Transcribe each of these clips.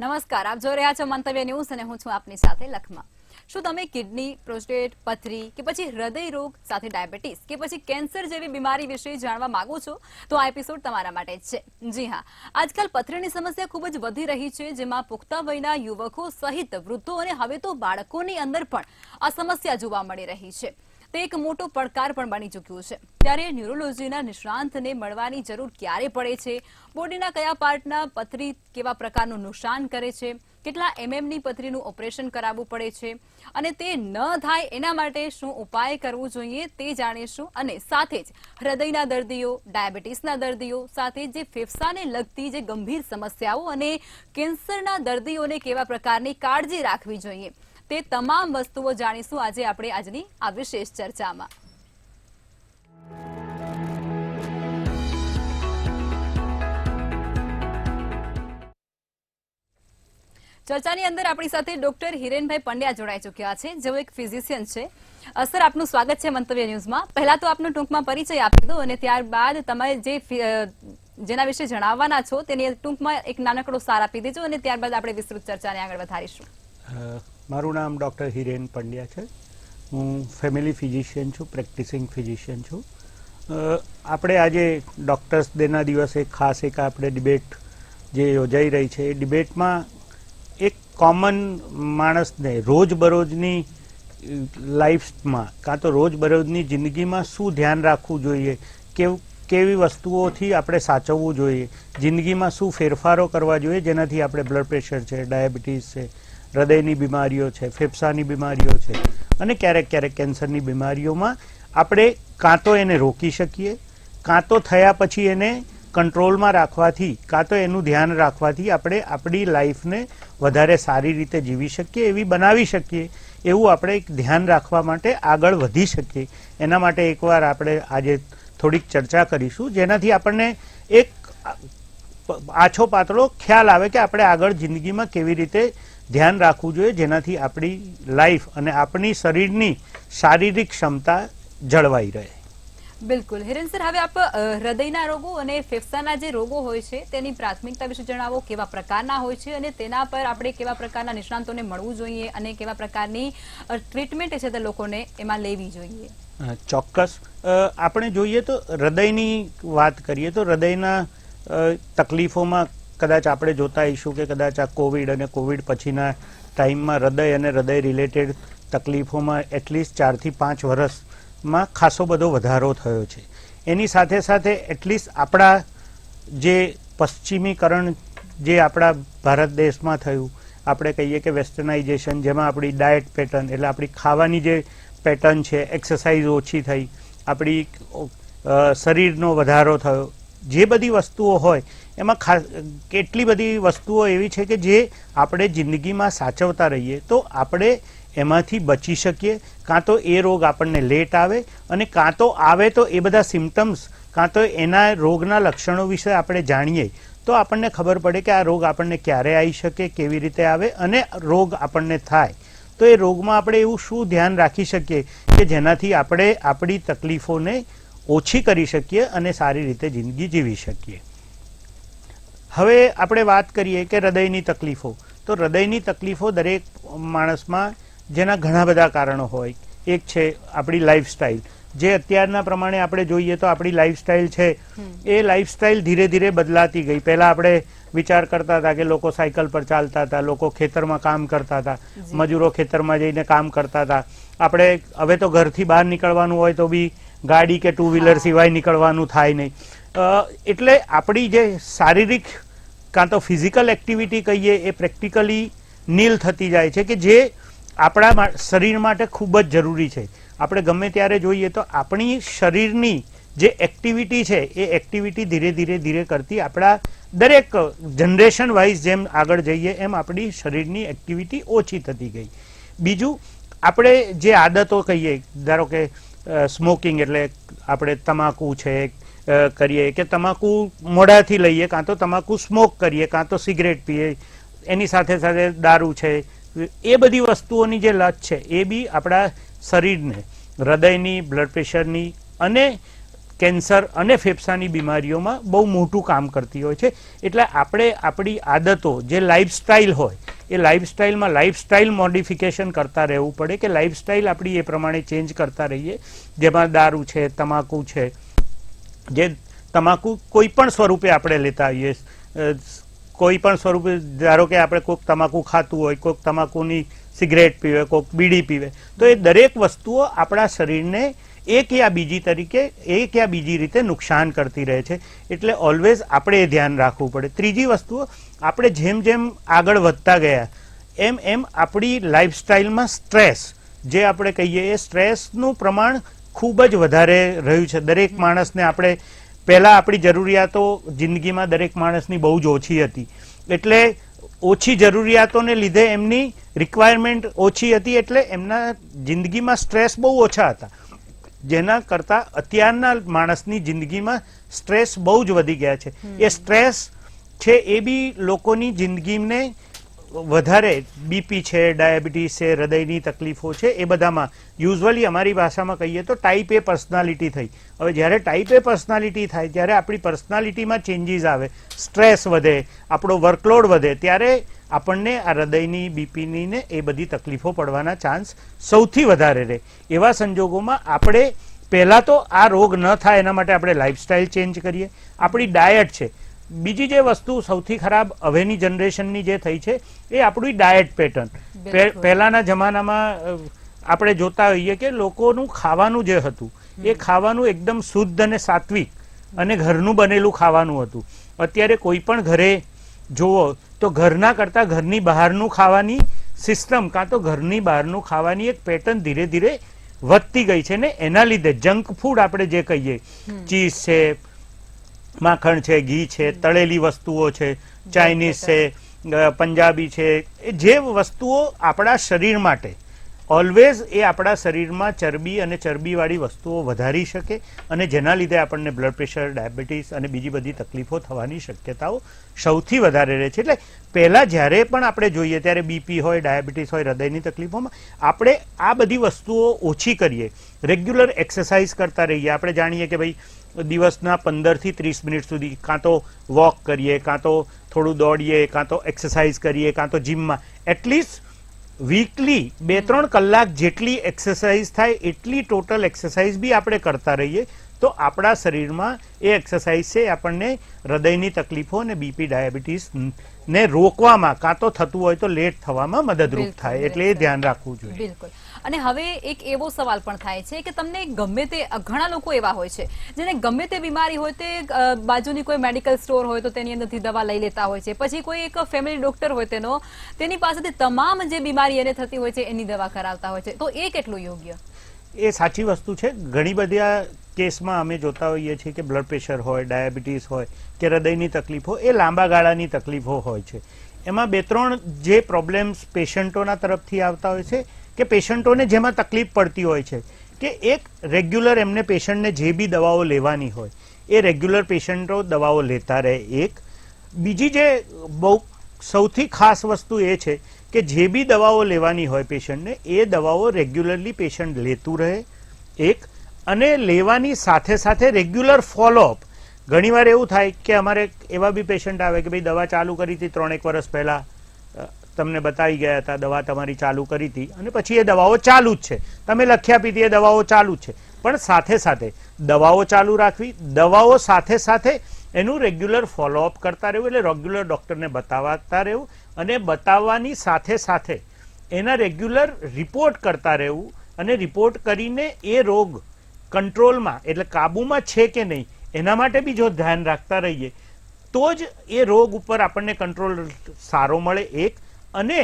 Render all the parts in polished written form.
નમસ્કાર, આપ જોઈ રહ્યા છો મંતવ્ય ન્યૂઝ અને હું છું આપની સાથે લખમા। શું તમે કિડની, પ્રોસ્ટેટ, પથરી કે પછી હૃદય રોગ સાથે ડાયાબિટીસ કે પછી કેન્સર જેવી બીમારી વિશે જાણવા માંગો છો તો આ એપિસોડ તમારા માટે જ છે। જી હા, આજકાલ પથરીની સમસ્યા ખૂબ જ વધી રહી છે, જેમાં પુખ્તા વયના યુવકો સહિત વૃદ્ધો અને હવે તો બાળકોની અંદર પણ આ સમસ્યા જોવા મળી રહી છે। તે એક મોટો પડકાર પણ બની ચૂક્યો છે। ત્યારે ન્યુરોલોજીના નિષ્ણાંતને મળવાની જરૂર ક્યારે પડે છે, બોડીના કયા પાર્ટના પથરી કેવા પ્રકારનું નુકસાન કરે છે, કેટલા એમએમની પથરીનું ઓપરેશન કરાવવું પડે છે અને તે ન થાય એના માટે શું ઉપાય કરવું જોઈએ તે જાણીશું। અને સાથે જ હૃદયના દર્દીઓ, ડાયાબિટીસના દર્દીઓ સાથે જે ફેફસાને લગતી જે ગંભીર સમસ્યાઓ અને કેન્સરના દર્દીઓને કેવા પ્રકારની કાળજી રાખવી જોઈએ તે તમામ વસ્તુઓ જાણીશું આજે આપણે આજની આ વિશેષ ચર્ચામાં। ચર્ચાની અંદર આપણી સાથે ડોક્ટર હિરેનભાઈ પંડ્યા જોડાઈ ચૂક્યા છે, જેઓ એક ફિઝિશિયન છે। સર, આપનું સ્વાગત છે મંતવ્ય ન્યૂઝમાં। પહેલા તો આપનો ટૂંકમાં પરિચય આપી દો અને ત્યારબાદ તમે જેના વિશે જણાવવાના છો તેની ટૂંકમાં એક નાનકડો સાર આપી દેજો અને ત્યારબાદ આપણે વિસ્તૃત ચર્ચાને આગળ વધારીશું। મારું નામ ડૉક્ટર હિરેન પંડ્યા છે। હું ફેમિલી ફિઝિશિયન છું, પ્રેક્ટિસિંગ ફિઝિશિયન છું। આપણે આજે ડૉક્ટર્સ ડેના દિવસે ખાસ એક આપણે ડિબેટ જે યોજાઈ રહી છે એ ડિબેટમાં એક કોમન માણસને રોજબરોજની લાઈફમાં કાં તો રોજબરોજની જિંદગીમાં શું ધ્યાન રાખવું જોઈએ, કેવી વસ્તુઓથી આપણે સાચવવું જોઈએ, જિંદગીમાં શું ફેરફારો કરવા જોઈએ જેનાથી આપણે બ્લડ પ્રેશર છે, ડાયાબિટીસ છે, હૃદયની બીમારીઓ છે, ફેફસાની બીમારીઓ છે અને ક્યારેક ક્યારેક કેન્સરની બીમારીઓમાં આપણે કાં તો એને રોકી શકીએ, કાં તો થયા પછી એને કંટ્રોલમાં રાખવાથી, કાં તો એનું ધ્યાન રાખવાથી આપણે આપણી લાઈફને વધારે સારી રીતે જીવી શકીએ, એવી બનાવી શકીએ, એવું આપણે એક ધ્યાન રાખવા માટે આગળ વધી શકીએ। એના માટે એકવાર આપણે આજે થોડીક ચર્ચા કરીશું, જેનાથી આપણને એક આછો પાતળો ખ્યાલ આવે કે આપણે આગળ જિંદગીમાં કેવી રીતે ધ્યાન રાખવું જોઈએ, જેનાથી આપણી લાઈફ અને આપણી શરીરની શારીરિક ક્ષમતા જળવાઈ રહે। બિલકુલ હિરેન સર, હવે આપ હૃદયના રોગો અને ફેફસાના જે રોગો હોય છે તેની પ્રાથમિકતા વિશે જણાવો, કેવા પ્રકારના હોય છે અને તેના પર આપણે કેવા પ્રકારના નિષ્ણાંતોને મળવું જોઈએ અને કેવા પ્રકારની ટ્રીટમેન્ટ છે તે લોકોને એમાં લેવી જોઈએ। ચોક્કસ, આપણે જોઈએ તો હૃદયની વાત કરીએ તો હૃદયના તકલીફોમાં કદાચ આપણે જોતા આવીશું કે કદાચ આ કોવિડ અને કોવિડ પછીના ટાઈમમાં હૃદય અને હૃદય રિલેટેડ તકલીફોમાં એટલીસ્ટ 4 થી 5 વર્ષમાં ખાસો બધો વધારો થયો છે। એની સાથે સાથે એટલીસ્ટ આપણા જે પશ્ચિમીકરણ જે આપણા ભારત દેશમાં થયું, આપણે કહીએ કે વેસ્ટર્નાઇઝેશન, જેમાં આપણી ડાયટ પેટર્ન એટલે આપણી ખાવાની જે પેટર્ન છે, એક્સરસાઇઝ ઓછી થઈ, આપણી શરીરનો વધારો થયો, જે બધી વસ્તુઓ હોય એમાં કેટલી બધી વસ્તુઓ એવી છે કે જે આપણે જિંદગીમાં સાચવતા રહીએ તો આપણે એમાંથી બચી શકીએ, કાં તો એ રોગ આપણને લેટ આવે અને કાં તો આવે તો એ બધા સિમ્ટમ્સ કાં તો એના રોગના લક્ષણો વિશે આપણે જાણીએ તો આપણને ખબર પડે કે આ રોગ આપણને ક્યારે આવી શકે, કેવી રીતે આવે અને રોગ આપણને થાય તો એ રોગમાં આપણે એવું શું ધ્યાન રાખી શકીએ કે જેનાથી આપણે આપણી તકલીફોને ઓછી કરી શકીએ અને સારી રીતે જિંદગી જીવી શકીએ। હવે આપણે વાત કરીએ કે હૃદયની તકલીફો, તો હૃદયની તકલીફો દરેક માણસમાં જેના ઘણા બધા કારણો હોય। એક છે આપણી લાઈફસ્ટાઈલ, જે અત્યારના પ્રમાણે આપણે જોઈએ તો આપણી લાઈફસ્ટાઈલ છે એ લાઈફસ્ટાઈલ ધીરે ધીરે બદલાતી ગઈ। પહેલાં આપણે વિચાર કરતા હતા કે લોકો સાયકલ પર ચાલતા હતા, લોકો ખેતરમાં કામ કરતા હતા, મજૂરો ખેતરમાં જઈને કામ કરતા હતા, આપણે હવે તો ઘરથી બહાર નીકળવાનું હોય તો બી ગાડી કે 2 વ્હીલર સિવાય નીકળવાનું થાય નહીં। એટલે આપણી જે શારીરિક કાં તો ફિઝિકલ એક્ટિવિટી કહીએ એ પ્રેક્ટિકલી નીલ થતી જાય છે કે જે આપણા શરીર માટે ખૂબ જ જરૂરી છે। આપણે ગમે ત્યારે જોઈએ તો આપણી શરીરની જે એક્ટિવિટી છે એ એક્ટિવિટી ધીરે ધીરે કરતી આપણા દરેક જનરેશન વાઇઝ જેમ આગળ જઈએ એમ આપણી શરીરની એક્ટિવિટી ઓછી થતી ગઈ। બીજું, આપણે જે આદતો કહીએ, ધારો કે સ્મોકિંગ એટલે આપણે તમાકુ છે કરીએ કે તમાકુ મોઢાથી લઈએ, કાં તો તમાકુ સ્મોક કરીએ, કાં તો સિગરેટ પીએ, એની સાથે સાથે દારૂ છે, એ બધી વસ્તુઓની જે લત છે એ બી આપણા શરીરને હૃદયની, બ્લડ પ્રેશરની અને કેન્સર અને ફેફસાની બીમારીઓમાં બહુ મોટું કામ કરતી હોય છે. એટલે આપણે આપણી આદતો જે લાઈફસ્ટાઈલ હોય એ લાઈફસ્ટાઈલમાં લાઈફસ્ટાઈલ મોડિફિકેશન કરતા રહેવું પડે, કે લાઈફસ્ટાઈલ આપણી એ પ્રમાણે ચેન્જ કરતા રહીએ. જેમાં દારૂ છે, તમાકુ છે, જે તમાકુ કોઈ પણ સ્વરૂપે આપણે લેતા હોઈએ, કોઈ પણ સ્વરૂપે, ધારો કે આપણે કોઈક તમાકુ ખાતું હોય, કોઈક તમાકુની સિગરેટ પીવે, કોઈક બીડી પીવે, તો એ દરેક વસ્તુઓ આપણા શરીરને એક યા બીજી રીતે નુકસાન કરતી રહે છે. એટલે ઓલવેઝ આપણે એ ધ્યાન રાખવું પડે. ત્રીજી વસ્તુઓ, આપણે જેમ જેમ આગળ વધતા ગયા એમ આપણી લાઈફસ્ટાઈલમાં સ્ટ્રેસ, જે આપણે કહીએ એ સ્ટ્રેસનું પ્રમાણ ખૂબ જ વધારે રહ્યું છે. દરેક માણસને આપણે પહેલાં આપણી જરૂરિયાતો જિંદગીમાં દરેક માણસની બહુ જ ઓછી હતી, એટલે ઓછી જરૂરિયાતોને લીધે એમની રિક્વાયરમેન્ટ ઓછી હતી, એટલે એમના જિંદગીમાં સ્ટ્રેસ બહુ ઓછા હતા. જેના કરતાં અત્યારના માણસની જિંદગીમાં સ્ટ્રેસ બહુ જ વધી ગયા છે. એ સ્ટ્રેસ છે એ બી લોકોની જિંદગીને વધારે, બીપી છે, ડાયાબિટીસ છે, હૃદયની તકલીફો છે, એ બધામાં યુઝ્યુઅલી અમારી ભાષામાં કહીએ તો ટાઈપ એ પર્સનાલિટી થઈ. હવે જ્યારે ટાઈપ એ પર્સનાલિટી થાય, ત્યારે આપણી પર્સનાલિટીમાં ચેન્જીસ આવે, સ્ટ્રેસ વધે, આપણો વર્કલોડ વધે, ત્યારે આપણને આ હૃદયની, બીપીની ને એ બધી તકલીફો પડવાના ચાન્સ સૌથી વધારે રહે. એવા સંજોગોમાં આપણે પહેલાં તો આ રોગ ન થાય એના માટે આપણે લાઈફસ્ટાઈલ ચેન્જ કરીએ. આપણી ડાયટ છે. બીજી જે વસ્તુ સૌથી ખરાબ હવેની જનરેશનની જે થઈ છે એ આપણી ડાયટ પેટર્ન. પહેલાના જમાનામાં આપણે જોતા હોઈએ કે લોકોનું ખાવાનું જે હતું એ ખાવાનું એકદમ શુદ્ધ અને સાત્વિક અને ઘરનું બનેલું ખાવાનું હતું. અત્યારે કોઈ પણ ઘરે જુઓ તો ઘરના કરતાં ઘરની બહારનું ખાવાની સિસ્ટમ, કાં તો ઘરની બહારનું ખાવાની એક પેટર્ન ધીરે ધીરે વધતી ગઈ છે ને એના લીધે જંક ફૂડ આપણે જે કહીએ, ચીઝ છે, માખણ છે, ઘી છે, તળેલી વસ્તુઓ છે, ચાઇનીઝ છે, પંજાબી છે, જે વસ્તુઓ આપણા શરીર માટે ઓલવેઝ એ આપણા શરીરમાં ચરબી અને ચરબીવાળી વસ્તુઓ વધારી શકે અને જેના લીધે આપણને બ્લડ પ્રેશર, ડાયાબિટીસ અને બીજી બધી તકલીફો થવાની શક્યતાઓ સૌથી વધારે રહે છે. એટલે પહેલાં જ્યારે પણ આપણે જોઈએ ત્યારે બીપી હોય, ડાયાબિટીસ હોય, હૃદયની તકલીફોમાં આપણે આ બધી વસ્તુઓ ઓછી કરીએ, રેગ્યુલર એક્સરસાઇઝ કરતા રહીએ. આપણે જાણીએ કે ભાઈ દિવસના 15 થી 30 મિનિટ સુધી કાં તો વોક કરીએ, કાં તો થોડું દોડીએ, કાં તો એક્સરસાઇઝ કરીએ, કાં તો જીમમાં એટલીસ્ટ વીકલી 2-3 કલાક જેટલી એક્સરસાઇઝ થાય એટલી ટોટલ એક્સરસાઇઝ બી આપણે કરતા રહીએ તો આપણા શરીરમાં એ એક્સરસાઇઝ છે આપણને હૃદયની તકલીફો અને બીપી, ડાયાબિટીસ ને રોકવામાં, કાં તો થતું હોય તો લેટ થવામાં મદદરૂપ થાય. એટલે એ ધ્યાન રાખવું જોઈએ. બિલકુલ. અને હવે એક એવો સવાલ પણ થાય છે કે તમને ગમે તે, ઘણા લોકો એવા હોય છે જેને ગમે તે બીમારી હોય તે બાજુની કોઈ મેડિકલ સ્ટોર હોય તો તેની અંદરથી દવા લઈ લેતા હોય છે, પછી કોઈ એક ફેમિલી ડોક્ટર હોય તેની પાસેથી તમામ જે બીમારી એને થતી હોય છે એની દવા કરાવતા હોય છે, તો એ કેટલું યોગ્ય? એ સાચી વસ્તુ છે. ઘણી બધી કેસમાં અમે જોતા હોઈએ છીએ કે બ્લડ પ્રેશર હોય, ડાયાબિટીસ હોય કે હૃદયની તકલીફો એ લાંબા ગાળાની તકલીફો હોય છે. એમાં 2-3 જે પ્રોબ્લેમ્સ પેશન્ટોના તરફથી આવતા હોય છે કે પેશન્ટોને જેમાં તકલીફ પડતી હોય છે કે એક રેગ્યુલર એમને પેશન્ટને જે બી દવાઓ લેવાની હોય એ રેગ્યુલર પેશન્ટો દવાઓ લેતા રહે. એક બીજી જે બહુ સૌથી ખાસ વસ્તુ એ છે કે જે બી દવાઓ લેવાની હોય પેશન્ટને એ દવાઓ રેગ્યુલરલી પેશન્ટ લેતું રહે. એક અને લેવાની સાથે સાથે રેગ્યુલર ફોલોઅપ. ઘણીવાર એવું થાય કે અમારે એવા બી પેશન્ટ આવે કે ભાઈ દવા ચાલુ કરી હતી 3-1 વર્ષ પહેલાં, તમને બતાવી ગયા હતા, દવા તમારી ચાલુ કરી હતી અને પછી એ દવાઓ ચાલુ જ છે, તમે લખી આપી હતી એ દવાઓ ચાલુ જ છે, પણ સાથે સાથે દવાઓ ચાલુ રાખવી, દવાઓ સાથે સાથે એનું રેગ્યુલર ફોલોઅપ કરતા રહેવું, એટલે રેગ્યુલર ડૉક્ટરને બતાવતા રહેવું અને બતાવવાની સાથે સાથે એના રેગ્યુલર રિપોર્ટ કરતા રહેવું અને રિપોર્ટ કરીને એ રોગ કંટ્રોલમાં એટલે કાબૂમાં છે કે નહીં એના માટે બી જો ધ્યાન રાખતા રહીએ તો જ એ રોગ ઉપર આપણને કંટ્રોલ સારો મળે. એક અને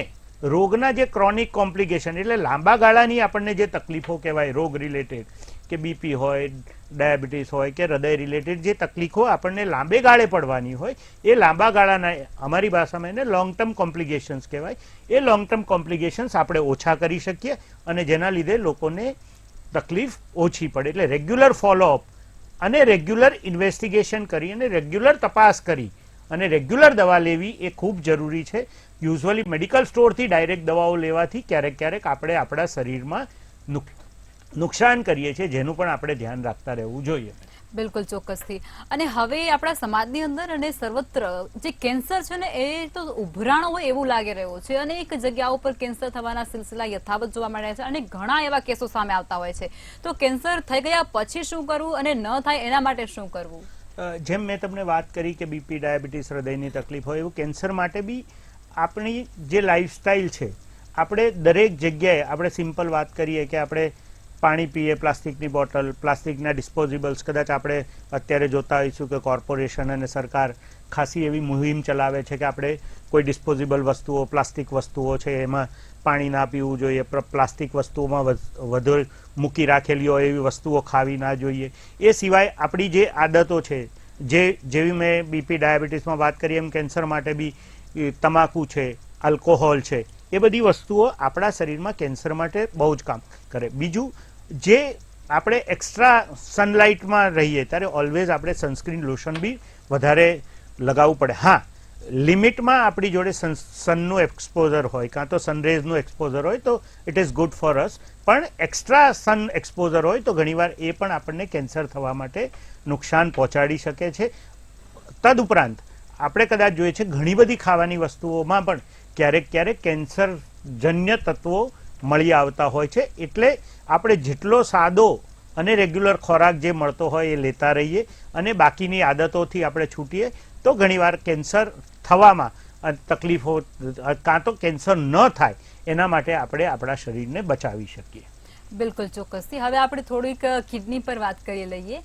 રોગના જે ક્રોનિક કોમ્પ્લિકેશન એટલે લાંબા ગાળાની આપણને જે તકલીફો કહેવાય રોગ રિલેટેડ, કે બીપી હોય, ડાયાબિટીસ હોય કે હૃદય રિલેટેડ જે તકલીફો આપણને લાંબે ગાળે પડવાની હોય એ લાંબા ગાળાના, અમારી ભાષામાં એને લોંગ ટર્મ કોમ્પ્લિકેશન્સ કહેવાય, એ લોંગ ટર્મ કોમ્પ્લિકેશન્સ આપણે ઓછા કરી શકીએ અને જેના લીધે લોકોને તકલીફ ઓછી પડે. એટલે રેગ્યુલર ફોલોઅપ અને રેગ્યુલર ઇન્વેસ્ટિગેશન કરી અને રેગ્યુલર તપાસ કરી અને રેગ્યુલર દવા લેવી એ ખૂબ જરૂરી છે. યુઝ્યુઅલી મેડિકલ સ્ટોરથી ડાયરેક્ટ દવાઓ લેવાથી ક્યારેક આપણે આપણા શરીરમાં નુકસાન કરીએ છીએ, જેનું પણ આપણે ધ્યાન રાખતા રહેવું જોઈએ. બિલકુલ ચોક્કસથી. અને હવે આપણા સમાજની અંદર અને સર્વત્ર જે કેન્સર છે ને એ તો ઉભરાણો હોય એવું લાગી રહ્યું છે. અનેક જગ્યાઓ પર કેન્સર થવાના સિલસિલા યથાવત જોવા મળ્યા છે અને ઘણા એવા કેસો સામે આવતા હોય છે. તો કેન્સર થઈ ગયા પછી શું કરવું અને ન થાય એના માટે શું કરવું? જેમ મેં તમને વાત કરી કે બીપી, ડાયાબિટીસ, હૃદયની તકલીફ હોય એવું કેન્સર માટે બી આપણી જે લાઈફસ્ટાઈલ છે, આપણે દરેક જગ્યાએ આપણે સિમ્પલ વાત કરીએ કે આપણે પાણી પીએ, પ્લાસ્ટિકની બોટલ, પ્લાસ્ટિકના ડિસ્પોઝિબલ્સ, કદાચ આપણે અત્યારે જોતા હોઈશું કે કોર્પોરેશન અને સરકાર ખાસી એવી મુહિમ ચલાવે છે કે આપણે કોઈ ડિસ્પોઝિબલ વસ્તુઓ, પ્લાસ્ટિક વસ્તુઓ છે એમાં પાણી ના પીવું જોઈએ, પ્લાસ્ટિક વસ્તુઓમાં વધુ મૂકી રાખેલી હોય એવી વસ્તુઓ ખાવી ના જોઈએ. એ સિવાય આપણી જે આદતો છે, જેવી મેં બીપી, ડાયાબિટીસમાં વાત કરી એમ કેન્સર માટે બી તમાકુ છે, આલ્કોહોલ છે, એ બધી વસ્તુઓ આપણા શરીરમાં કેન્સર માટે બહુ જ કામ કરે. બીજું, જે આપણે એક્સ્ટ્રા સનલાઇટમાં રહીએ ત્યારે ઓલવેઝ આપણે સનસ્ક્રીન લોશન બી વધારે લગાવવું પડે. હા, લિમિટમાં આપણી જોડે સનનું એક્સપોઝર હોય કાં તો સનરેઝનું એક્સપોઝર હોય તો it is good for us, પણ એક્સ્ટ્રા સન એક્સપોઝર હોય તો ઘણીવાર એ પણ આપણને કેન્સર થવા માટે નુકસાન પહોંચાડી શકે છે. તદુપરાંત આપણે કદાચ જોઈએ છે ઘણી બધી ખાવાની વસ્તુઓમાં પણ ક્યારેક ક્યારેક કેન્સરજન્ય તત્વો મળી આવતા હોય છે. એટલે આપણે જેટલો સાદો અને રેગ્યુલર ખોરાક જે મળતો હોય એ લેતા રહીએ અને બાકીની આદતોથી આપણે છૂટીએ તો ઘણીવાર કેન્સર થવામાં તકલીફો કાં તો કેન્સર ન થાય એના માટે આપણે આપણા શરીરને બચાવી શકીએ. બિલકુલ ચોક્કસથી. હવે આપણે થોડીક કિડની પર વાત કરી લઈએ.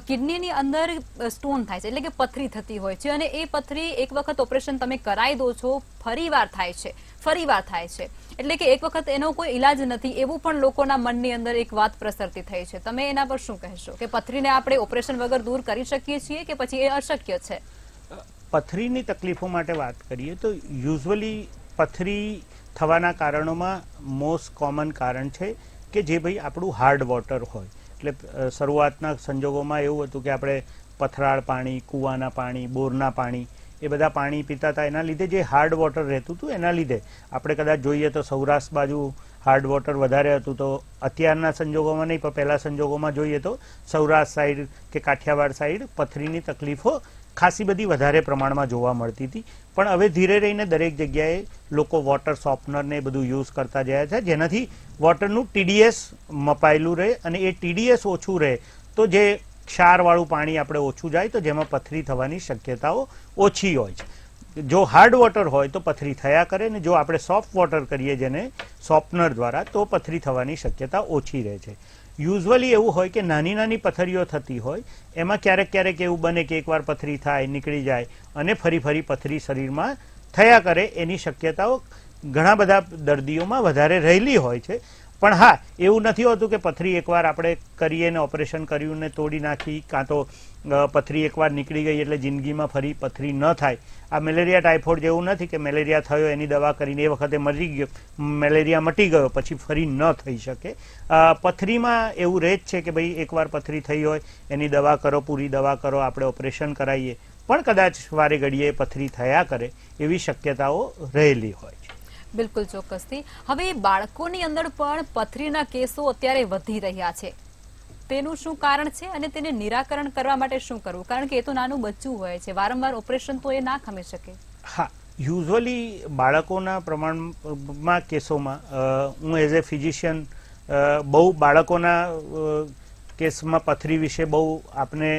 કિડનીની અંદર સ્ટોન થાય છે એટલે કે પથરી થતી હોય છે અને એ પથરી એક વખત ઓપરેશન તમે કરાવી દો છો, ફરીવાર થાય છે એટલે કે એક વખત એનો કોઈ ઈલાજ નથી એવું પણ લોકોના મનની અંદર એક વાત પ્રસરતી થઈ છે. તમે એના પર શું કહેશો કે પથરીને આપણે ઓપરેશન વગર દૂર કરી શકીએ છીએ કે પછી એ અશક્ય છે? પથરીની તકલીફો માટે વાત કરીએ તો યુઝ્યુઅલી પથરી થવાના કારણોમાં મોસ્ટ કોમન કારણ છે કે જે ભાઈ આપણું હાર્ડ વોટર હોય. એટલે શરૂઆતના સંજોગોમાં એવું હતું કે આપણે પથરાળ પાણી, કૂવાના પાણી, બોરના પાણી એ બધા પાણી પીતા હતા. એના લીધે જે હાર્ડ વોટર રહેતું હતું એના લીધે આપણે કદાચ જોઈએ તો સૌરાષ્ટ્ર બાજુ હાર્ડ વોટર વધારે હતું. તો અત્યારના સંજોગોમાં નહીં પણ પહેલા સંજોગોમાં જોઈએ તો સૌરાષ્ટ્ર સાઈડ કે કાઠિયાવાડ સાઈડ પથરીની તકલીફો ખાસી બધી વધારે પ્રમાણમાં જોવા મળતી હતી. પણ હવે ધીરે રહીને દરેક જગ્યાએ લોકો વોટર સોફ્ટનર ને બધું યુઝ કરતા જાય છે, જેનાથી વોટરનું TDS મપાયેલું રહે અને એ TDS ઓછું રહે તો જે ક્ષારવાળું પાણી આપણે ઓછું જાય તો જેમાં પથરી થવાની શક્યતાઓ ઓછી હોય છે. જો હાર્ડ વોટર હોય તો પથરી થયા કરે ને જો આપણે સોફ્ટ વોટર કરીએ જેને સોફ્ટનર દ્વારા તો પથરી થવાની શક્યતા ઓછી રહે છે. યુઝ્યુઅલી એવું હોય કે નાની નાની પથરીઓ થતી હોય એમાં ક્યારેક ક્યારેક એવું બને કે એકવાર પથરી થાય, નીકળી જાય અને ફરી પથરી શરીરમાં થયા કરે એની શક્યતાઓ ઘણા બધા દર્દીઓમાં વધારે રહેલી હોય છે. પણ હા, એવું નથી હોતું કે પથરી એકવાર આપણે કરીએ ને ઓપરેશન કર્યું ને તોડી નાખી કાં તો પથરી એકવાર નીકળી ગઈ એટલે જિંદગીમાં ફરી પથરી ન થાય. આ મેલેરિયા ટાઇફોઇડ જેવું નથી કે મેલેરિયા થયો એની દવા કરીને એ વખતે મરી ગયો, મેલેરિયા મટી ગયો પછી ફરી ન થઈ શકે. પથરીમાં એવું રહે જ છે કે ભાઈ એકવાર પથરી થઈ હોય એની દવા કરો, પૂરી દવા કરો, આપણે ઓપરેશન કરાવીએ પણ કદાચ વારે ઘડીએ પથરી થયા કરે એવી શક્યતાઓ રહેલી હોય છે. બિલકુલ ચોક્કસથી. હવે બાળકોની અંદર પણ પથરીના કેસો અત્યારે વધી રહ્યા છે. તેનું શું કારણ છે અને તેને નિરાકરણ કરવા માટે શું કરવું? કારણ કે એ તો નાનું બચ્ચું હોય છે, વારંવાર ઓપરેશન તો એ ના ખમી શકે. હા, યુઝ્યુઅલી બાળકોના પ્રમાણમાં કેસોમાં હું એઝ એ ફિઝિશિયન બહુ બાળકોના કેસમાં પથરી વિશે બહુ આપને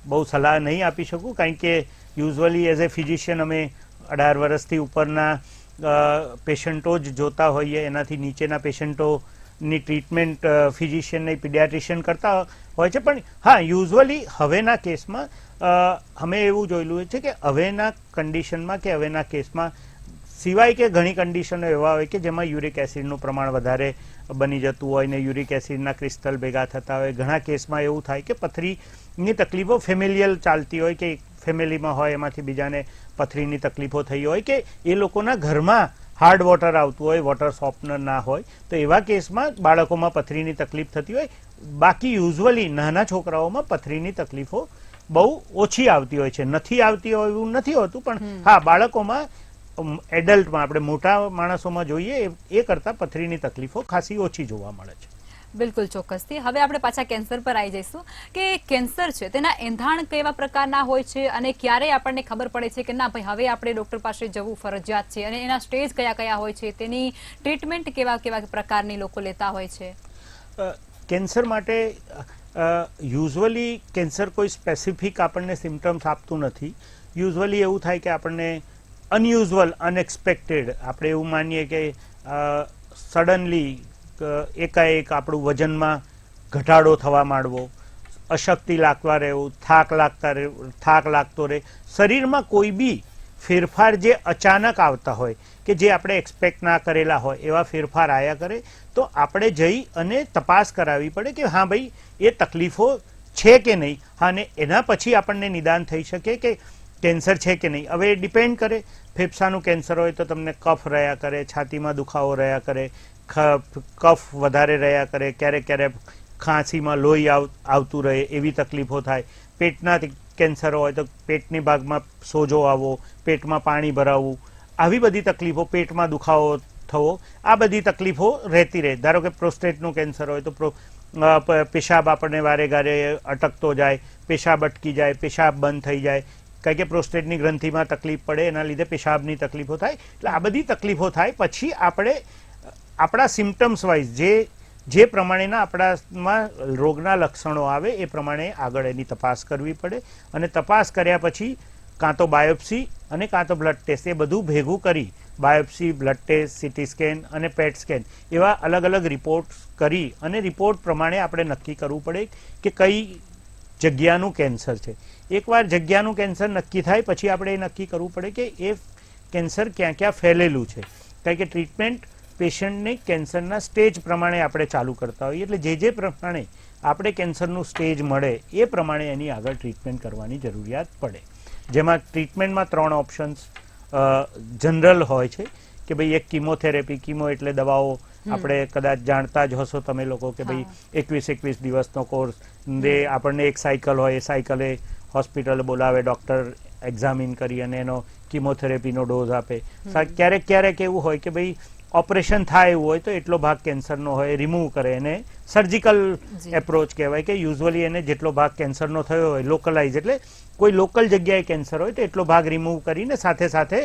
બહુ સલાહ નહીં આપી શકું, કારણ કે યુઝ્યુઅલી એઝ એ ફિઝિશિયન અમે 18 વર્ષથી ઉપરના પેશન્ટો જ જોતા હોઈએ. એનાથી નીચેના પેશન્ટોની ટ્રીટમેન્ટ ફિઝિશિયન નહીં પીડિયાટ્રિશિયન કરતા હોય છે. પણ હા, યુઝ્યુઅલી હવેના કેસમાં અમે એવું જોયેલું છે કે હવેના કન્ડિશનમાં કે હવેના કેસમાં સિવાય કે ઘણી કન્ડિશનો એવા હોય કે જેમાં યુરિક એસિડનું પ્રમાણ વધારે બની જતું હોય ને યુરિક એસિડના ક્રિસ્ટલ ભેગા થતા હોય. ઘણા કેસમાં એવું થાય કે પથરીની તકલીફો ફેમિલિયલ ચાલતી હોય કે ફેમિલીમાં હોય એમાંથી બીજાને પથરીની તકલીફો થઈ હોય કે એ લોકોના ઘરમાં હાર્ડ વોટર આવતું હોય, વોટર સોફ્ટનર ના હોય તો એવા કેસમાં બાળકોમાં પથરીની તકલીફ થતી હોય. બાકી યુઝ્યુઅલી નાના છોકરાઓમાં પથરીની તકલીફો બહુ ઓછી આવતી હોય છે. નથી આવતી હોય એવું નથી હોતું, પણ હા, બાળકોમાં એડલ્ટમાં આપણે મોટા માણસોમાં જોઈએ એ કરતાં પથરીની તકલીફો ખાસી ઓછી જોવા મળે છે. બિલકુલ ચોક્કસથી. હવે આપણે પાછા કેન્સર પર આવી જઈશું કે કેન્સર છે તેના એંધાણ કેવા પ્રકારના હોય છે અને ક્યારે આપણને ખબર પડે છે કે ના ભાઈ હવે આપણે ડોક્ટર પાસે જવું ફરજિયાત છે, અને એના સ્ટેજ કયા કયા હોય છે, તેની ટ્રીટમેન્ટ કેવા કેવા પ્રકારની લોકો લેતા હોય છે? કેન્સર માટે યુઝ્યુઅલી કેન્સર કોઈ સ્પેસિફિક આપણને સિમ્ટમ્સ આપતું નથી. યુઝ્યુઅલી એવું થાય કે આપણને અનયુઝ્યુઅલ, અનએક્સપેક્ટેડ, આપણે એવું માનીએ કે સડનલી એકાએક આપણું વજનમાં ઘટાડો થવા માંડવો, અશક્તિ લાગવા રહેવું, થાક લાગતો રહે, શરીરમાં કોઈ બી ફેરફાર જે અચાનક આવતા હોય કે જે આપણે એક્સપેક્ટ ના કરેલા હોય એવા ફેરફાર આવ્યા કરે તો આપણે જઈ અને તપાસ કરાવવી પડે કે હા ભાઈ એ તકલીફો છે કે નહીં. હા, ને એના પછી આપણને નિદાન થઈ શકે કે કેન્સર છે કે નહીં. હવે ડિપેન્ડ કરે, ફેફસાનું કેન્સર હોય તો તમને કફ રહ્યા કરે, છાતીમાં દુખાવો રહ્યા કરે, કફ વધારે રહ્યા કરે, ક્યારેક ક્યારેક ખાંસીમાં લોહી આવતું રહે એવી તકલીફો થાય. પેટના કેન્સર હોય તો પેટની ભાગમાં સોજો આવવો, પેટમાં પાણી ભરાવવું, આવી બધી તકલીફો, પેટમાં દુખાવો થવો, આ બધી તકલીફો રહેતી રહે. ધારો કે પ્રોસ્ટેટનું કેન્સર હોય તો પેશાબ આપણને વારે ઘારે અટકતો જાય, પેશાબ અટકી જાય, પેશાબ બંધ થઈ જાય, કારણ કે પ્રોસ્ટેટની ગ્રંથિમાં તકલીફ પડે, એના લીધે પેશાબની તકલીફો થાય. એટલે આ બધી તકલીફો થાય પછી આપણે આપણા સિમ્ટમ્સ વાઇઝ જે પ્રમાણેના આપણામાં રોગના લક્ષણો આવે એ પ્રમાણે આગળ એની તપાસ કરવી પડે, અને તપાસ કર્યા પછી કાં તો બાયોપ્સી અને કાં તો બ્લડ ટેસ્ટ, એ બધું ભેગું કરી biopsy, blood test, CT scan અને પેટ સ્કેન એવા અલગ અલગ રિપોર્ટ કરી અને રિપોર્ટ પ્રમાણે આપણે નક્કી કરવું પડે કે કઈ જગ્યાનું કેન્સર છે. એકવાર જગ્યાનું કેન્સર નક્કી થાય પછી આપણે એ નક્કી કરવું પડે કે એ કેન્સર ક્યાં ક્યાં ફેલેલું છે, કારણ કે ટ્રીટમેન્ટ પેશન્ટને કેન્સરના સ્ટેજ પ્રમાણે આપણે ચાલુ કરતા હોઈએ. એટલે જે પ્રમાણે આપણે કેન્સરનું સ્ટેજ મળે એ પ્રમાણે એની આગળ ટ્રીટમેન્ટ કરવાની જરૂરિયાત પડે. જેમાં ટ્રીટમેન્ટમાં 3 ઓપ્શન્સ જનરલ હોય છે કે ભાઈ એક કીમોથેરેપી, કીમો એટલે દવાઓ, આપણે કદાચ જાણતા જ હશો તમે લોકો કે ભાઈ 21 દિવસનો કોર્સ, આપણને એક સાયકલ હોય, એ સાયકલે હોસ્પિટલ બોલાવે, ડૉક્ટર એક્ઝામિન કરી અને એનો કીમોથેરેપીનો ડોઝ આપે. ક્યારેક ક્યારેક એવું હોય કે ભાઈ ઓપરેશન થાય એવું હોય તો એટલો ભાગ કેન્સરનો હોય રિમૂવ કરે, એને સર્જિકલ એપ્રોચ કહેવાય કે યુઝ્યુઅલી એને જેટલો ભાગ કેન્સરનો થયો હોય લોકલાઇઝ, એટલે કોઈ લોકલ જગ્યાએ કેન્સર હોય તો એટલો ભાગ રિમૂવ કરીને સાથે સાથે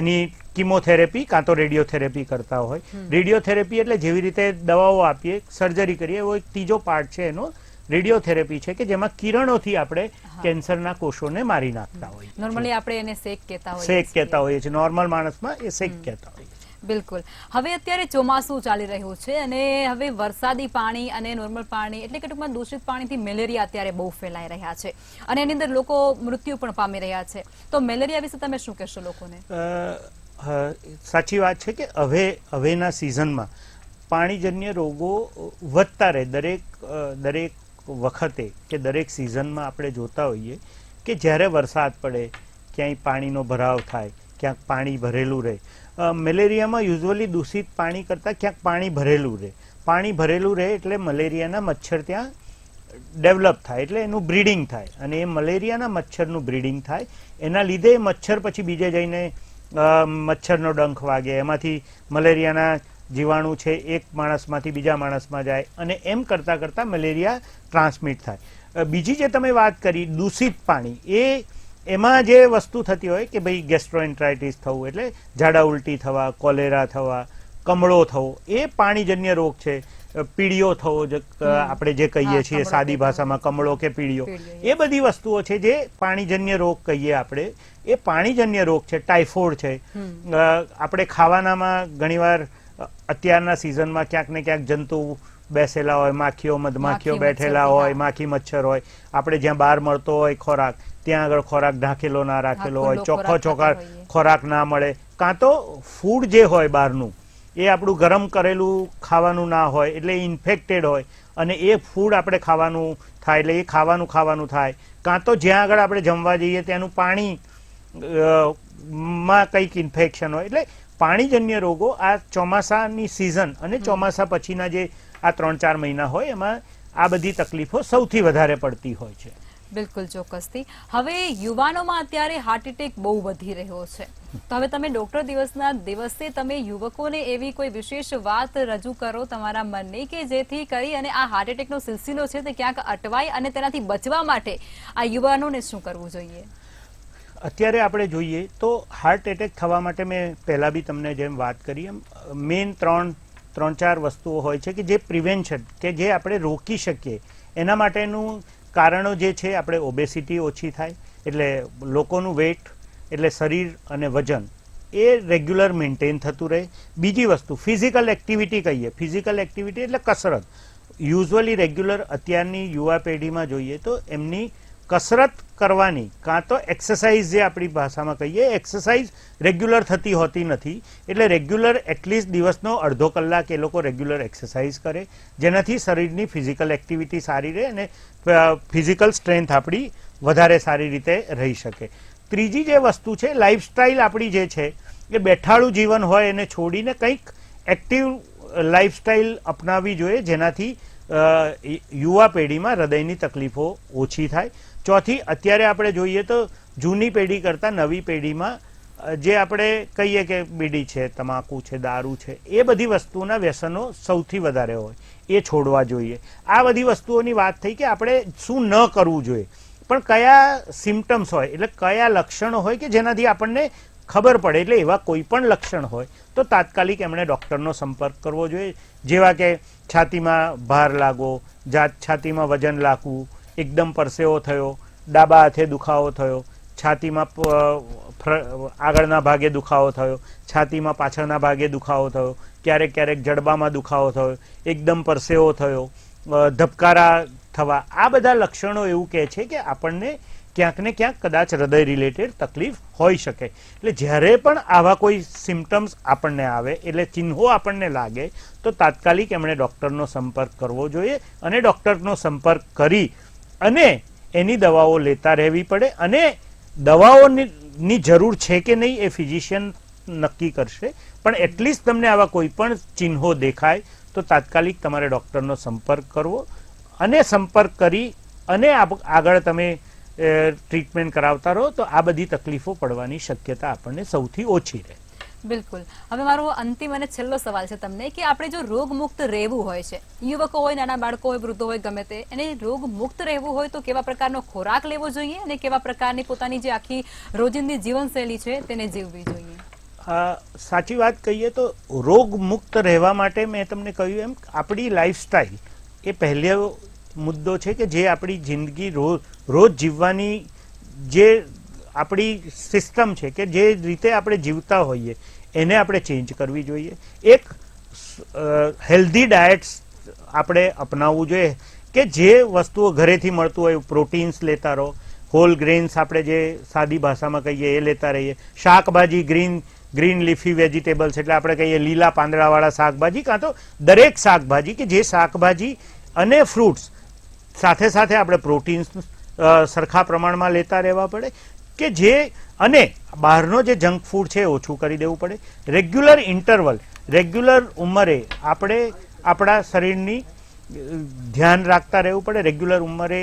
એની કીમોથેરેપી કાં તો રેડિયોથેરેપી કરતા હોય. રેડિયોથેરેપી એટલે જેવી રીતે દવાઓ આપીએ, સર્જરી કરીએ, એવો એક ત્રીજો પાર્ટ છે એનો રેડિયોથેરેપી છે કે જેમાં કિરણોથી આપણે કેન્સરના કોષોને મારી નાખતા હોઈએ. નોર્મલી આપણે એને શેક કહેતા હોઈએ છીએ. નોર્મલ માણસમાં એ શેક કહેતા હોઈએ. બિલકુલ. હવે અત્યારે ચોમાસું ચાલી રહ્યું છે અને હવે વરસાદી પાણી અને નોર્મલ પાણી એટલે કે ટૂંકમાં દૂષિત પાણીથી મેલેરિયા અત્યારે બહુ ફેલાઈ રહ્યા છે અને એની અંદર લોકો મૃત્યુ પણ પામી રહ્યા છે. તો મેલેરિયા વિશે તમે શું કહેશો લોકોને? સાચી વાત છે કે હવેના સિઝનમાં પાણીજન્ય રોગો વધતા રહે. દરેક વખતે કે દરેક સિઝનમાં આપણે જોતા હોઈએ કે જ્યારે વરસાદ પડે, ક્યાંય પાણીનો ભરાવ થાય, ક્યાંક પાણી ભરેલું રહે. મેલેરિયામાં યુઝ્યુઅલી દૂષિત પાણી કરતાં ક્યાંક પાણી ભરેલું રહે. પાણી ભરેલું રહે એટલે મલેરિયાના મચ્છર ત્યાં ડેવલપ થાય, એટલે એનું બ્રીડિંગ થાય, અને એ મલેરિયાના મચ્છરનું બ્રીડિંગ થાય, એના લીધે મચ્છર પછી બીજે જઈને મચ્છરનો ડંખ વાગે, એમાંથી મલેરિયાના જીવાણુ છે એક માણસમાંથી બીજા માણસમાં જાય અને એમ કરતાં કરતાં મલેરિયા ટ્રાન્સમિટ થાય. બીજી જે તમે વાત કરી દૂષિત પાણી, એમાં જે વસ્તુ થતી હોય કે ભાઈ ગેસ્ટ્રોએન્ટરાઇટિસ થવું એટલે ઝાડા ઉલટી થવા, કોલેરા થવા, કમળો થવો, એ પાણીજન્ય રોગ છે. પીળીઓ થવો આપણે જે કહીએ છીએ સાદી ભાષામાં કમળો કે પીળીઓ, એ બધી વસ્તુઓ છે જે પાણીજન્ય રોગ કહીએ આપણે, એ પાણીજન્ય રોગ છે. ટાઇફોઇડ છે. આપણે ખાવાનામાં ઘણીવાર અત્યારના સિઝનમાં ક્યાંક ને ક્યાંક જંતુ બેસેલા હોય, માખીઓ મધમાખીઓ બેઠેલા હોય, માખી મચ્છર હોય, આપણે જ્યાં બહાર મળતો હોય ખોરાક ત્યાં આગળ ખોરાક ઢાંકેલો ના રાખેલો હોય, ચોખ્ખો ખોરાક ના મળે, કાં તો ફૂડ જે હોય બહારનું એ આપણું ગરમ કરેલું ખાવાનું ના હોય એટલે ઇન્ફેક્ટેડ હોય અને એ ફૂડ આપણે ખાવાનું થાય એટલે એ ખાવાનું થાય, કાં તો જ્યાં આગળ આપણે જમવા જઈએ ત્યાંનું પાણી માં કંઈક ઇન્ફેક્શન હોય. એટલે પાણીજન્ય રોગો આ ચોમાસાની સિઝન અને ચોમાસા પછીના જે આ 3-4 મહિના હોય એમાં આ બધી તકલીફો સૌથી વધારે પડતી હોય છે. બિલકુલ ચોક્કસથી. હવે યુવાનોમાં અત્યારે હાર્ટ એટેક બહુ વધી રહ્યો છે, તો હવે તમે ડોક્ટર દિવસના દિવસે તમે યુવકોને એવી કોઈ વિશેષ વાત રજૂ કરો તમારા મનની કે જેથી કરી અને આ હાર્ટ એટેકનો સિલસિલો છે તે ક્યાંક અટવાય અને તેનાથી બચવા માટે આ યુવાનોને શું કરવું જોઈએ? અત્યારે આપણે જોઈએ તો હાર્ટ એટેક થવા માટે મેં પહેલાં બી તમને જેમ વાત કરી એમ મેઇન ત્રણ ચાર વસ્તુઓ હોય છે કે જે પ્રિવેન્શન કે જે આપણે રોકી શકીએ એના માટેનું કારણો જે છે આપણે ઓબેસિટી ઓછી થાય એટલે લોકોનું વેટ એટલે શરીર અને વજન એ રેગ્યુલર મેન્ટેન થતું રહે. બીજી વસ્તુ ફિઝિકલ એક્ટિવિટી કહીએ. ફિઝિકલ એક્ટિવિટી એટલે કસરત. યુઝ્યુઅલી રેગ્યુલર અત્યારની યુવા પેઢીમાં જોઈએ તો એમની કસરત કરવાની કાં તો એક્સરસાઇઝ જે આપણી ભાષામાં કહીએ એક્સરસાઇઝ રેગ્યુલર થતી હોતી નથી. એટલે રેગ્યુલર એટલીસ્ટ દિવસનો અડધો કલાક એ લોકો રેગ્યુલર એક્સરસાઇઝ કરે જેનાથી શરીરની ફિઝિકલ એક્ટિવિટી સારી રહે અને ફિઝિકલ સ્ટ્રેન્થ આપણી વધારે સારી રીતે રહી શકે. ત્રીજી જે વસ્તુ છે લાઇફસ્ટાઇલ આપણી જે છે એ બેઠાડું જીવન હોય એને છોડીને કંઈક એક્ટિવ લાઇફસ્ટાઇલ અપનાવવી જોઈએ જેનાથી યુવા પેઢીમાં હૃદયની તકલીફો ઓછી થાય. ચોથી અત્યારે આપણે જોઈએ તો જૂની પેઢી કરતાં નવી પેઢીમાં જે આપણે કહીએ કે બીડી છે, તમાકુ છે, દારૂ છે, એ બધી વસ્તુઓના વ્યસનો સૌથી વધારે હોય એ છોડવા જોઈએ. આ બધી વસ્તુઓની વાત થઈ કે આપણે શું ન કરવું જોઈએ, પણ કયા સિમ્ટમ્સ હોય એટલે કયા લક્ષણો હોય કે જેનાથી આપણને ખબર પડે. એટલે એવા કોઈ પણ લક્ષણ હોય તો તાત્કાલિક એમણે ડૉક્ટરનો સંપર્ક કરવો જોઈએ. જેવા કે છાતીમાં ભાર લાગવો, છાતીમાં વજન લાગવું, એકદમ પરસેવો થયો, ડાબા હાથે દુખાવો થયો, છાતીમાં આગળના ભાગે દુખાવો થયો, છાતીમાં પાછળના ભાગે દુખાવો થયો, ક્યારેક ક્યારેક જડબામાં દુખાવો થયો, એકદમ પરસેવો થયો, ધબકારા થવા, આ બધા લક્ષણો એવું કહે છે કે આપણને ક્યાંક ને ક્યાંક કદાચ હૃદય રિલેટેડ તકલીફ હોઈ શકે. એટલે જ્યારે પણ આવા કોઈ સિમ્ટમ્સ આપણને આવે એટલે ચિહ્નો આપણને લાગે તો તાત્કાલિક એમણે ડૉક્ટરનો સંપર્ક કરવો જોઈએ અને ડૉક્ટરનો સંપર્ક કરી અને એની દવાઓ લેતા રહેવી પડે. અને દવાઓની જરૂર છે કે નહીં એ ફિઝિશિયન નક્કી કરશે, પણ એટલીસ્ટ તમને આવા કોઈ પણ ચિહ્નો દેખાય તો તાત્કાલિક તમારે ડૉક્ટરનો સંપર્ક કરવો અને સંપર્ક કરી અને આગળ તમે ટ્રીટમેન્ટ કરાવતા રહો તો આ બધી તકલીફો પડવાની શક્યતા આપણને સૌથી ઓછી રહે. બિલકુલ. હવે મારો અંતિમ અને છેલ્લો સવાલ છે તમને કે આપણે જો રોગમુક્ત રહેવું હોય છે, યુવકો હોય, નાના બાળકો હોય, વૃદ્ધો હોય, ગમે તે, એને રોગમુક્ત રહેવું હોય તો કેવા પ્રકારનો ખોરાક લેવો જોઈએ અને કેવા પ્રકારની પોતાની જે આખી રોજિંદી જીવનશૈલી છે તેને જીવવી જોઈએ? સાચી વાત કહીએ તો રોગમુક્ત રહેવા માટે મેં તમને કહ્યું એમ આપણી લાઈફસ્ટાઈલ એ પહેલો મુદ્દો છે કે જે આપણી જિંદગી રોજ જીવવાની જે આપણી સિસ્ટમ છે કે જે રીતે આપણે જીવતા હોઈએ એને આપણે ચેન્જ કરવી જોઈએ. એક હેલ્ધી ડાયટ્સ આપણે અપનાવવું જોઈએ કે જે વસ્તુઓ ઘરેથી મળતું હોય પ્રોટીન્સ લેતા રહો, હોલ ગ્રેન્સ આપણે જે સાદી ભાષામાં કહીએ એ લેતા રહીએ, શાકભાજી ગ્રીન લીફી વેજીટેબલ્સ એટલે આપણે કહીએ લીલા પાંદડાવાળા શાકભાજી કાં તો દરેક શાકભાજી કે જે શાકભાજી અને ફ્રૂટ્સ સાથે સાથે આપણે પ્રોટીન્સ સરખા પ્રમાણમાં લેતા રહેવા પડે કે જે અને બહારનો જે જંક ફૂડ છે ઓછું કરી દેવું પડે. રેગ્યુલર ઇન્ટરવલ રેગ્યુલર ઉંમરે આપણે આપણા શરીરની ધ્યાન રાખતા રહેવું પડે. રેગ્યુલર ઉંમરે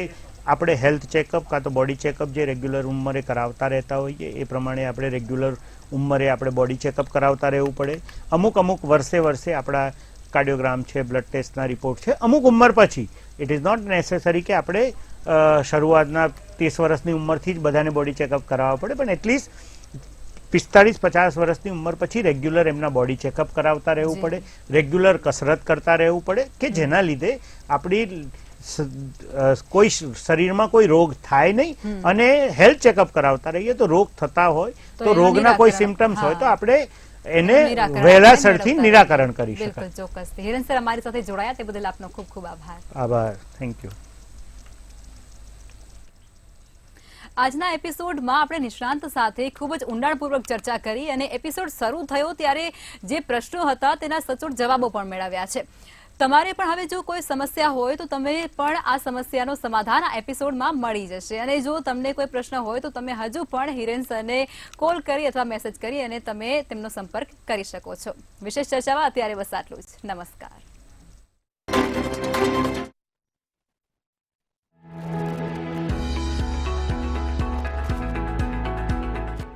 આપણે હેલ્થ ચેકઅપ કાં તો બોડી ચેકઅપ જે રેગ્યુલર ઉંમરે કરાવતા રહેતા હોઈએ એ પ્રમાણે આપણે રેગ્યુલર ઉંમરે આપણે બોડી ચેકઅપ કરાવતા રહેવું પડે. અમુક વર્ષે આપણા કાર્ડિયોગ્રામ છે, બ્લડ ટેસ્ટના રિપોર્ટ છે. અમુક ઉંમર પછી ઇટ ઇઝ નોટ નેસેસરી કે આપણે શરૂઆતના 30 વર્ષની ઉંમરથી જ બધાને બોડી ચેકઅપ કરાવવા પડે, પણ એટલીસ્ટ 45-50 વર્ષની ઉંમર પછી રેગ્યુલર એમના બોડી ચેકઅપ કરાવતા રહેવું પડે, રેગ્યુલર કસરત કરતા રહેવું પડે કે જેના લીધે આપણી કોઈ શરીરમાં કોઈ રોગ થાય નહીં. અને હેલ્થ ચેકઅપ કરાવતા રહીએ તો રોગ થતા હોય તો રોગના કોઈ સિમ્ટમ્સ હોય તો આપણે એને વહેલાસરથી નિરાકરણ કરી શકાય. બિલકુલ ચોક્કસ. હિરેન સર અમારી સાથે જોડાયા તે બદલ આપનો ખૂબ ખૂબ આભાર. આભાર. Thank you. આજના એપિસોડમાં આપણે નિષ્ણાંત સાથે ખૂબ જ ઊંડાણપૂર્વક ચર્ચા કરી અને એપિસોડ શરૂ થયો ત્યારે જે પ્રશ્નો હતા તેના સચોટ જવાબો પણ મેળવ્યા છે. તમારે પણ હવે જો કોઈ સમસ્યા હોય તો તમે પણ આ સમસ્યાનો સમાધાન આ એપિસોડમાં મળી જશે. અને જો તમને કોઈ પ્રશ્ન હોય તો તમે હજુ પણ હિરેન સરને કોલ કરી અથવા મેસેજ કરી અને તમે તેમનો સંપર્ક કરી શકો છો. વિશેષ ચર્ચામાં અત્યારે બસ આટલું જ. નમસ્કાર.